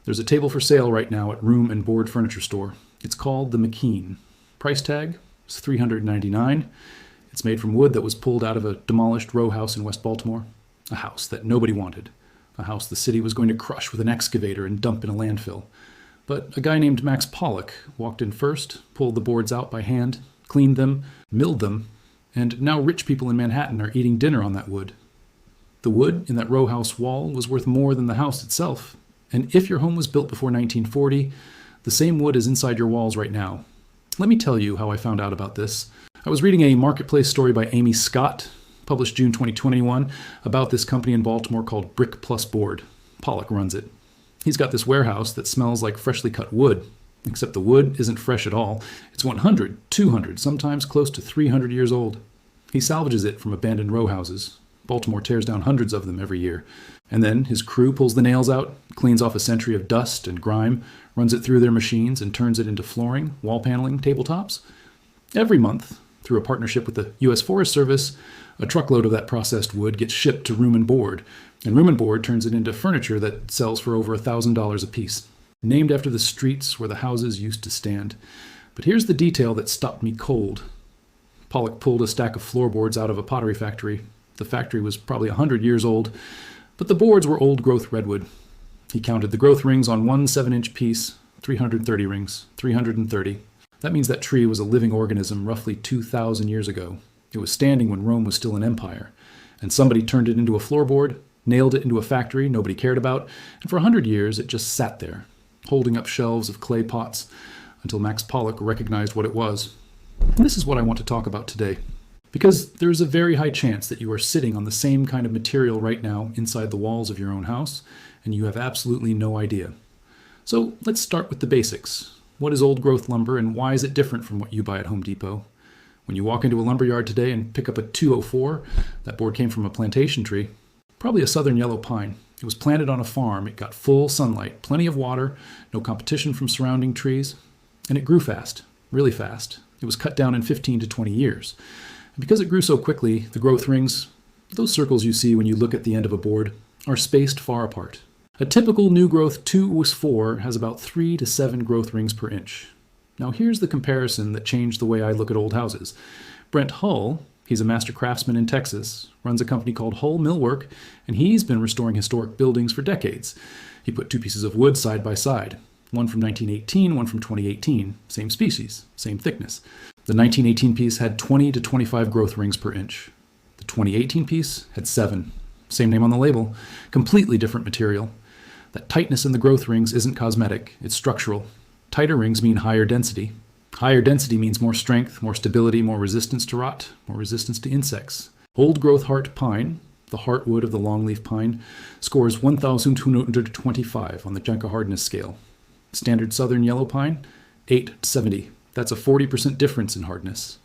There's a table for sale right now at Room and Board Furniture Store. It's called the McKean. Price tag is $399. It's made from wood that was pulled out of a demolished row house in West Baltimore. A house that nobody wanted. A house the city was going to crush with an excavator and dump in a landfill. But a guy named Max Pollock walked in first, pulled the boards out by hand, cleaned them, milled them, and now rich people in Manhattan are eating dinner on that wood. The wood in that row house wall was worth more than the house itself. And if your home was built before 1940, the same wood is inside your walls right now. Let me tell you how I found out about this. I was reading a marketplace story by Amy Scott, published June 2021, about this company in Baltimore called Brick Plus Board. Pollock runs it. He's got this warehouse that smells like freshly cut wood, except the wood isn't fresh at all. It's 100, 200, sometimes close to 300 years old. He salvages it from abandoned row houses. Baltimore tears down hundreds of them every year. And then his crew pulls the nails out, cleans off a century of dust and grime, runs it through their machines and turns it into flooring, wall paneling, tabletops. Every month, through a partnership with the U.S. Forest Service, a truckload of that processed wood gets shipped to Room and Board, and Room and Board turns it into furniture that sells for over $1,000 a piece, named after the streets where the houses used to stand. But here's the detail that stopped me cold. Pollock pulled a stack of floorboards out of a pottery factory. The factory was probably 100 years old, but the boards were old-growth redwood. He counted the growth rings on one 7-inch piece, 330 rings, 330. That means that tree was a living organism roughly 2,000 years ago. It was standing when Rome was still an empire, and somebody turned it into a floorboard, nailed it into a factory nobody cared about, and for 100 years it just sat there, holding up shelves of clay pots until Max Pollock recognized what it was. And this is what I want to talk about today. Because there is a very high chance that you are sitting on the same kind of material right now inside the walls of your own house, and you have absolutely no idea. So let's start with the basics. What is old growth lumber and why is it different from what you buy at Home Depot? When you walk into a lumberyard today and pick up a 204, that board came from a plantation tree, probably a southern yellow pine. It was planted on a farm, it got full sunlight, plenty of water, no competition from surrounding trees, and it grew fast, really fast. It was cut down in 15 to 20 years. And because it grew so quickly, the growth rings, those circles you see when you look at the end of a board, are spaced far apart. A typical new growth 204 has about 3 to 7 growth rings per inch. Now here's the comparison that changed the way I look at old houses. Brent Hull, he's a master craftsman in Texas, runs a company called Hull Millwork, and he's been restoring historic buildings for decades. He put 2 pieces of wood side by side, one from 1918, one from 2018, same species, same thickness. The 1918 piece had 20 to 25 growth rings per inch. The 2018 piece had 7. Same name on the label. Completely different material. That tightness in the growth rings isn't cosmetic, it's structural. Tighter rings mean higher density. Higher density means more strength, more stability, more resistance to rot, more resistance to insects. Old growth heart pine, the heartwood of the longleaf pine, scores 1,225 on the Jenka hardness scale. Standard southern yellow pine, 870. That's a 40% difference in hardness.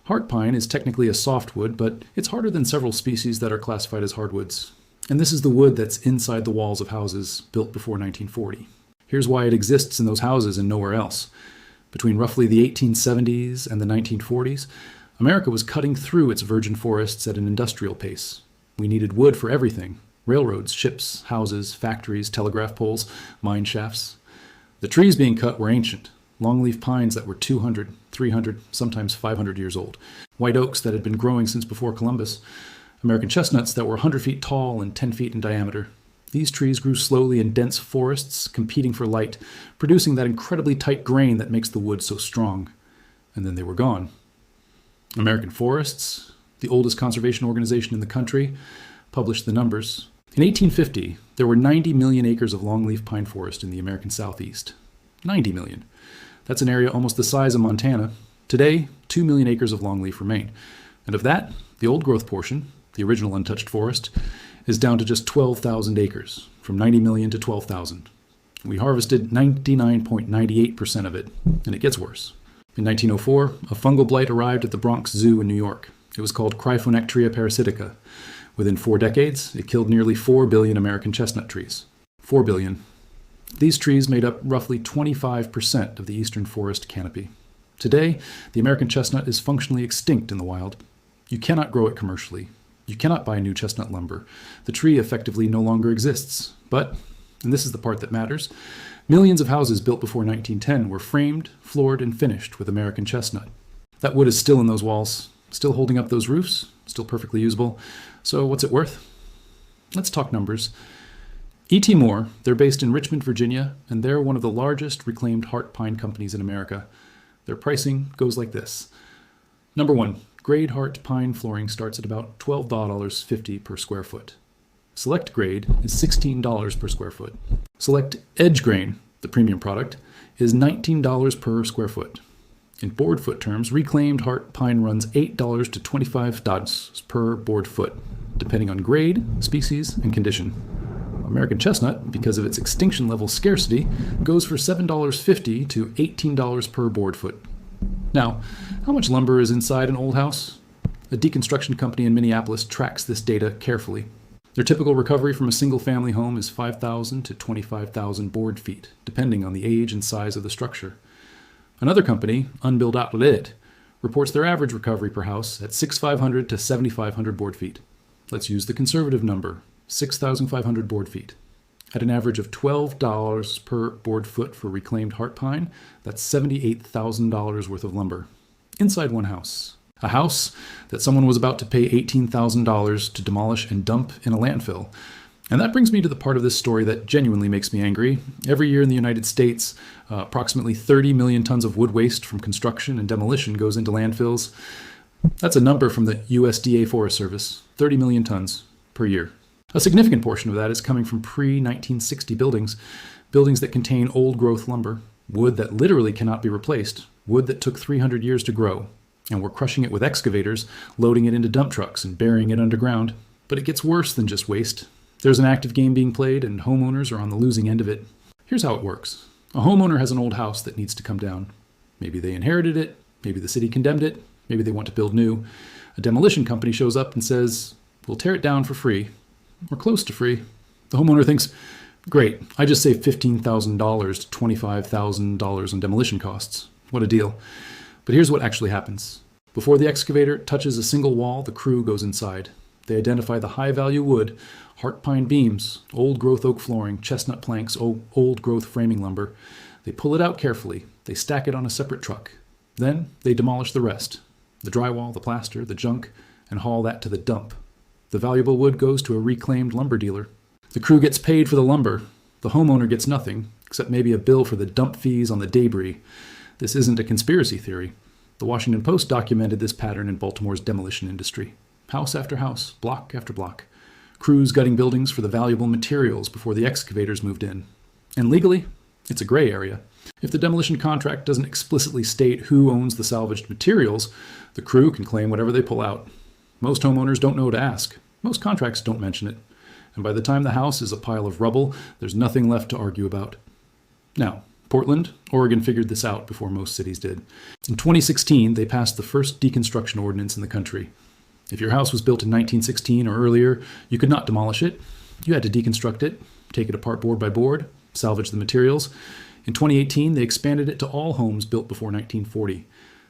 Heart pine is technically a softwood, but it's harder than several species that are classified as hardwoods. And this is the wood that's inside the walls of houses built before 1940. Here's why it exists in those houses and nowhere else. Between roughly the 1870s and the 1940s, America was cutting through its virgin forests at an industrial pace. We needed wood for everything: railroads, ships, houses, factories, telegraph poles, mine shafts. The trees being cut were ancient. Longleaf pines that were 200, 300, sometimes 500 years old. White oaks that had been growing since before Columbus. American chestnuts that were 100 feet tall and 10 feet in diameter. These trees grew slowly in dense forests, competing for light, producing that incredibly tight grain that makes the wood so strong. And then they were gone. American Forests, the oldest conservation organization in the country, published the numbers. In 1850, there were 90 million acres of longleaf pine forest in the American Southeast. 90 million. That's an area almost the size of Montana. Today, 2 million acres of longleaf remain. And of that, the old growth portion, the original untouched forest, is down to just 12,000 acres, from 90 million to 12,000. We harvested 99.98% of it, and it gets worse. In 1904, a fungal blight arrived at the Bronx Zoo in New York. It was called Cryphonectria parasitica. Within 4 decades, it killed nearly 4 billion American chestnut trees. 4 billion. These trees made up roughly 25% of the eastern forest canopy. Today, the American chestnut is functionally extinct in the wild. You cannot grow it commercially. You cannot buy new chestnut lumber. The tree effectively no longer exists. But And this is the part that matters. Millions of houses built before 1910 were framed, floored, and finished with American chestnut. That wood is still in those walls, still holding up those roofs, still perfectly usable. So what's it worth? Let's talk numbers. E.T. Moore, they're based in Richmond, Virginia, and they're one of the largest reclaimed heart pine companies in America. Their pricing goes like this. Number 1, grade heart pine flooring starts at about $12.50 per square foot. Select grade is $16 per square foot. Select edge grain, the premium product, is $19 per square foot. In board foot terms, reclaimed heart pine runs $8 to $25 per board foot, depending on grade, species, and condition. American chestnut, because of its extinction level scarcity, goes for $7.50 to $18 per board foot. Now, how much lumber is inside an old house? A deconstruction company in Minneapolis tracks this data carefully. Their typical recovery from a single-family home is 5,000 to 25,000 board feet, depending on the age and size of the structure. Another company, Unbuilt Outlet, reports their average recovery per house at 6,500 to 7,500 board feet. Let's use the conservative number, 6,500 board feet. At an average of $12 per board foot for reclaimed heart pine, that's $78,000 worth of lumber. Inside one house. A house that someone was about to pay $18,000 to demolish and dump in a landfill. And that brings me to the part of this story that genuinely makes me angry. Every year in the United States, approximately 30 million tons of wood waste from construction and demolition goes into landfills. That's a number from the USDA Forest Service, 30 million tons per year. A significant portion of that is coming from pre-1960 buildings that contain old-growth lumber, wood that literally cannot be replaced, wood that took 300 years to grow. And we're crushing it with excavators, loading it into dump trucks and burying it underground. But it gets worse than just waste. There's an active game being played, and homeowners are on the losing end of it. Here's how it works. A homeowner has an old house that needs to come down. Maybe they inherited it, maybe the city condemned it, maybe they want to build new. A demolition company shows up and says, we'll tear it down for free, or close to free. The homeowner thinks, great, I just saved $15,000 to $25,000 on demolition costs. What a deal. But here's what actually happens. Before the excavator touches a single wall, the crew goes inside. They identify the high-value wood, heart pine beams, old-growth oak flooring, chestnut planks, old-growth framing lumber. They pull it out carefully. They stack it on a separate truck. Then they demolish the rest, the drywall, the plaster, the junk, and haul that to the dump. The valuable wood goes to a reclaimed lumber dealer. The crew gets paid for the lumber. The homeowner gets nothing, except maybe a bill for the dump fees on the debris. This isn't a conspiracy theory. The Washington Post documented this pattern in Baltimore's demolition industry. House after house, block after block. Crews gutting buildings for the valuable materials before the excavators moved in. And legally, it's a gray area. If the demolition contract doesn't explicitly state who owns the salvaged materials, the crew can claim whatever they pull out. Most homeowners don't know to ask. Most contracts don't mention it. And by the time the house is a pile of rubble, there's nothing left to argue about. Now, Portland, Oregon figured this out before most cities did. In 2016, they passed the first deconstruction ordinance in the country. If your house was built in 1916 or earlier, you could not demolish it. You had to deconstruct it, take it apart board by board, salvage the materials. In 2018, they expanded it to all homes built before 1940.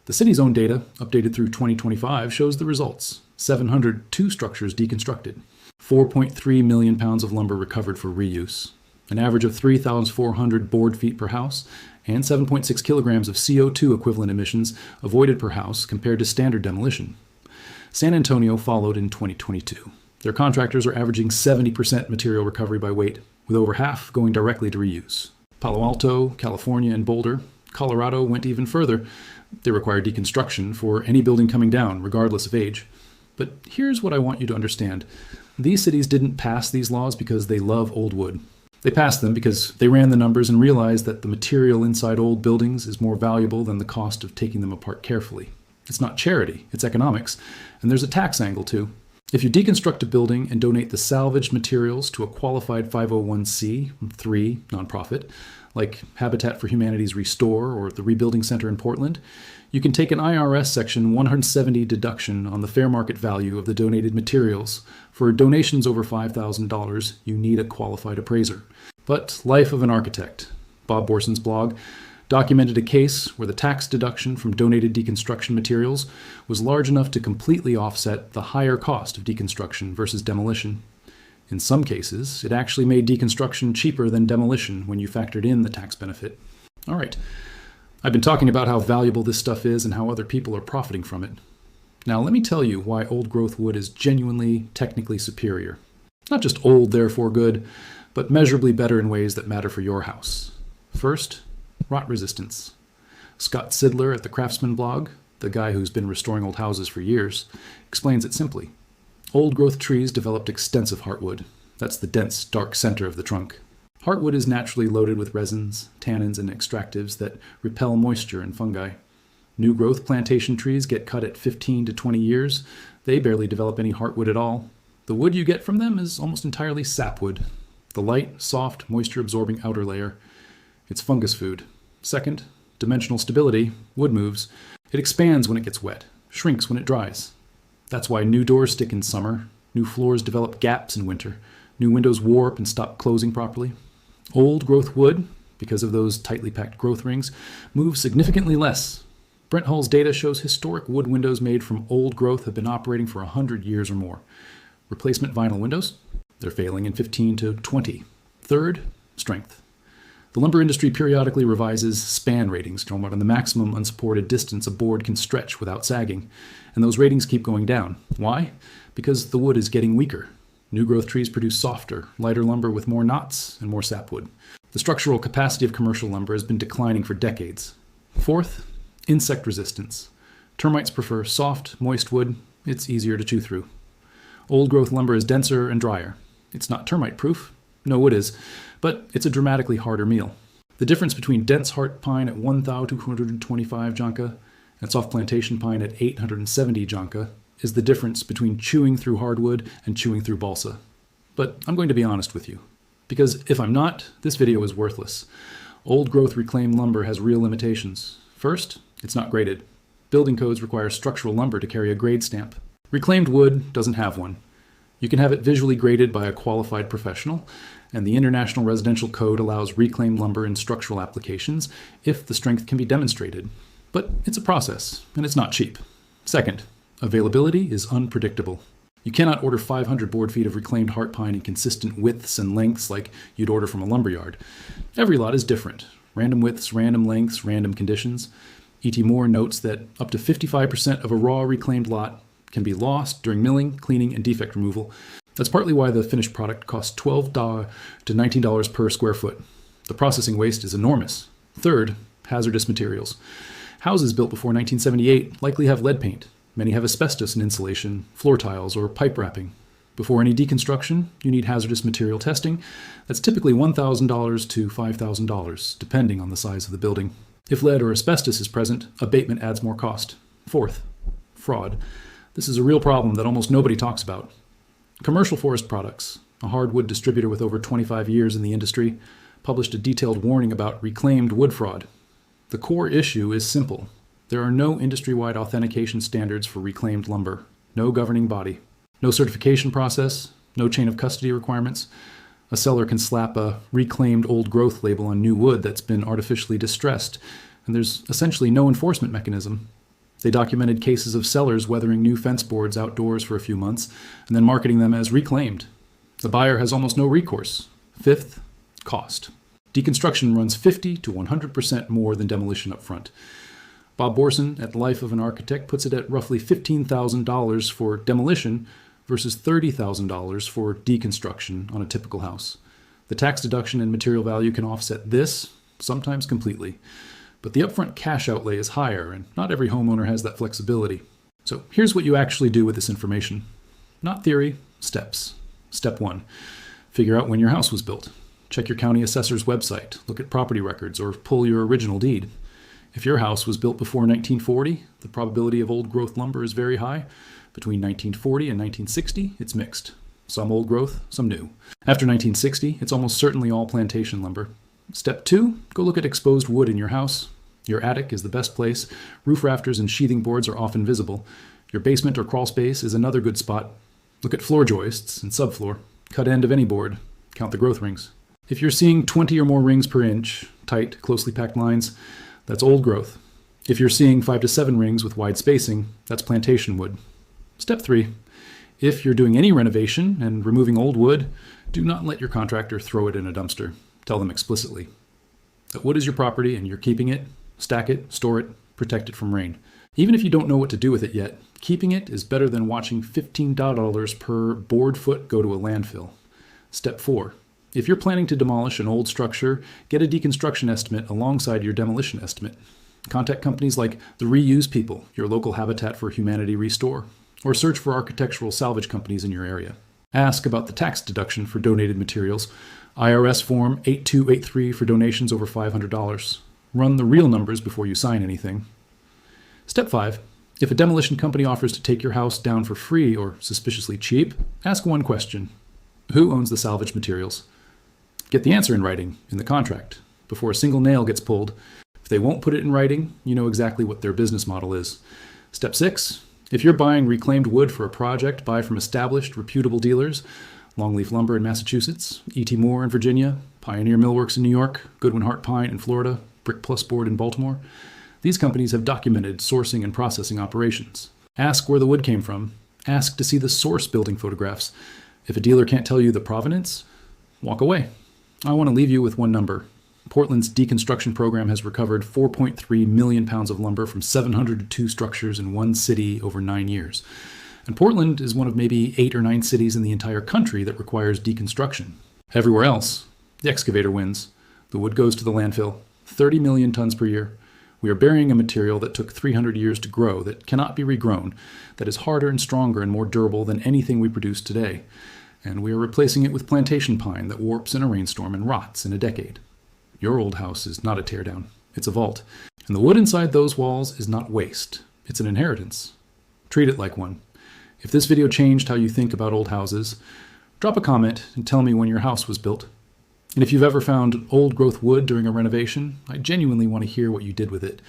The city's own data, updated through 2025, shows the results. 702 structures deconstructed, 4.3 million pounds of lumber recovered for reuse, an average of 3,400 board feet per house, and 7.6 kilograms of CO2 equivalent emissions avoided per house compared to standard demolition. San Antonio followed in 2022. Their contractors are averaging 70% material recovery by weight, with over half going directly to reuse. Palo Alto, California, and Boulder, Colorado went even further. They require deconstruction for any building coming down, regardless of age. But here's what I want you to understand. These cities didn't pass these laws because they love old wood. They passed them because they ran the numbers and realized that the material inside old buildings is more valuable than the cost of taking them apart carefully. It's not charity, it's economics. And there's a tax angle too. If you deconstruct a building and donate the salvaged materials to a qualified 501c3 nonprofit, like Habitat for Humanity's Restore or the Rebuilding Center in Portland, you can take an IRS Section 170 deduction on the fair market value of the donated materials. For donations over $5,000, you need a qualified appraiser. But Life of an Architect, Bob Borson's blog, documented a case where the tax deduction from donated deconstruction materials was large enough to completely offset the higher cost of deconstruction versus demolition. In some cases, it actually made deconstruction cheaper than demolition when you factored in the tax benefit. All right, I've been talking about how valuable this stuff is and how other people are profiting from it. Now let me tell you why old-growth wood is genuinely technically superior. Not just old, therefore good, but measurably better in ways that matter for your house. First, rot resistance. Scott Sidler at the Craftsman blog, the guy who's been restoring old houses for years, explains it simply. Old-growth trees developed extensive heartwood. That's the dense, dark center of the trunk. Heartwood is naturally loaded with resins, tannins, and extractives that repel moisture and fungi. New-growth plantation trees get cut at 15 to 20 years. They barely develop any heartwood at all. The wood you get from them is almost entirely sapwood, the light, soft, moisture-absorbing outer layer. It's fungus food. Second, dimensional stability. Wood moves. It expands when it gets wet, shrinks when it dries. That's why new doors stick in summer, new floors develop gaps in winter, new windows warp and stop closing properly. Old-growth wood, because of those tightly packed growth rings, moves significantly less. Brent Hull's data shows historic wood windows made from old growth have been operating for 100 years or more. Replacement vinyl windows? They're failing in 15 to 20. Third, strength. The lumber industry periodically revises span ratings to promote on the maximum unsupported distance a board can stretch without sagging, and those ratings keep going down. Why? Because the wood is getting weaker. New growth trees produce softer, lighter lumber with more knots and more sapwood. The structural capacity of commercial lumber has been declining for decades. Fourth, insect resistance. Termites prefer soft, moist wood. It's easier to chew through. Old-growth lumber is denser and drier. It's not termite-proof. No wood is, but it's a dramatically harder meal. The difference between dense heart pine at 1,225 janka and soft plantation pine at 870 janka is the difference between chewing through hardwood and chewing through balsa. But I'm going to be honest with you, because if I'm not, this video is worthless. Old-growth reclaimed lumber has real limitations. First, it's not graded. Building codes require structural lumber to carry a grade stamp. Reclaimed wood doesn't have one. You can have it visually graded by a qualified professional, and the International Residential Code allows reclaimed lumber in structural applications if the strength can be demonstrated. But it's a process, and it's not cheap. Second, availability is unpredictable. You cannot order 500 board feet of reclaimed heart pine in consistent widths and lengths like you'd order from a lumberyard. Every lot is different. Random widths, random lengths, random conditions. E.T. Moore notes that up to 55% of a raw reclaimed lot can be lost during milling, cleaning, and defect removal. That's partly why the finished product costs $12 to $19 per square foot. The processing waste is enormous. Third, hazardous materials. Houses built before 1978 likely have lead paint. Many have asbestos in insulation, floor tiles, or pipe wrapping. Before any deconstruction, you need hazardous material testing. That's typically $1,000 to $5,000, depending on the size of the building. If lead or asbestos is present, abatement adds more cost. Fourth, fraud. This is a real problem that almost nobody talks about. Commercial Forest Products, a hardwood distributor with over 25 years in the industry, published a detailed warning about reclaimed wood fraud. The core issue is simple. There are no industry-wide authentication standards for reclaimed lumber, no governing body, no certification process, no chain of custody requirements. A seller can slap a reclaimed old growth label on new wood that's been artificially distressed, and there's essentially no enforcement mechanism. They documented cases of sellers weathering new fence boards outdoors for a few months and then marketing them as reclaimed. The buyer has almost no recourse. Fifth, cost. Deconstruction runs 50 to 100% more than demolition up front. Bob Borson at Life of an Architect puts it at roughly $15,000 for demolition versus $30,000 for deconstruction on a typical house. The tax deduction and material value can offset this, sometimes completely. But the upfront cash outlay is higher, and not every homeowner has that flexibility. So here's what you actually do with this information. Not theory, steps. Step 1. Figure out when your house was built. Check your county assessor's website, look at property records, or pull your original deed. If your house was built before 1940, the probability of old growth lumber is very high. Between 1940 and 1960, it's mixed. Some old growth, some new. After 1960, it's almost certainly all plantation lumber. Step 2, go look at exposed wood in your house. Your attic is the best place. Roof rafters and sheathing boards are often visible. Your basement or crawl space is another good spot. Look at floor joists and subfloor. Cut end of any board. Count the growth rings. If you're seeing 20 or more rings per inch, tight, closely packed lines, that's old growth. If you're seeing 5 to 7 rings with wide spacing, that's plantation wood. Step 3. If you're doing any renovation and removing old wood, do not let your contractor throw it in a dumpster. Tell them explicitly that wood is your property and you're keeping it. Stack it, store it, protect it from rain. Even if you don't know what to do with it yet, keeping it is better than watching $15 per board foot go to a landfill. Step 4. If you're planning to demolish an old structure, get a deconstruction estimate alongside your demolition estimate. Contact companies like the Reuse People, your local Habitat for Humanity Restore, or search for architectural salvage companies in your area. Ask about the tax deduction for donated materials. IRS Form 8283 for donations over $500. Run the real numbers before you sign anything. Step 5. If a demolition company offers to take your house down for free or suspiciously cheap, ask one question. Who owns the salvage materials? Get the answer in writing, in the contract, before a single nail gets pulled. If they won't put it in writing, you know exactly what their business model is. Step 6. If you're buying reclaimed wood for a project, buy from established, reputable dealers. Longleaf Lumber in Massachusetts, E.T. Moore in Virginia, Pioneer Millworks in New York, Goodwin Hart Pine in Florida, Brick Plus Board in Baltimore. These companies have documented sourcing and processing operations. Ask where the wood came from. Ask to see the source building photographs. If a dealer can't tell you the provenance, walk away. I want to leave you with one number. Portland's deconstruction program has recovered 4.3 million pounds of lumber from 702 structures in one city over 9 years. And Portland is one of maybe 8 or 9 cities in the entire country that requires deconstruction. Everywhere else, the excavator wins. The wood goes to the landfill, 30 million tons per year. We are burying a material that took 300 years to grow, that cannot be regrown, that is harder and stronger and more durable than anything we produce today. And we are replacing it with plantation pine that warps in a rainstorm and rots in a decade. Your old house is not a teardown, it's a vault. And the wood inside those walls is not waste, it's an inheritance. Treat it like one. If this video changed how you think about old houses, drop a comment and tell me when your house was built. And if you've ever found old growth wood during a renovation, I genuinely want to hear what you did with it.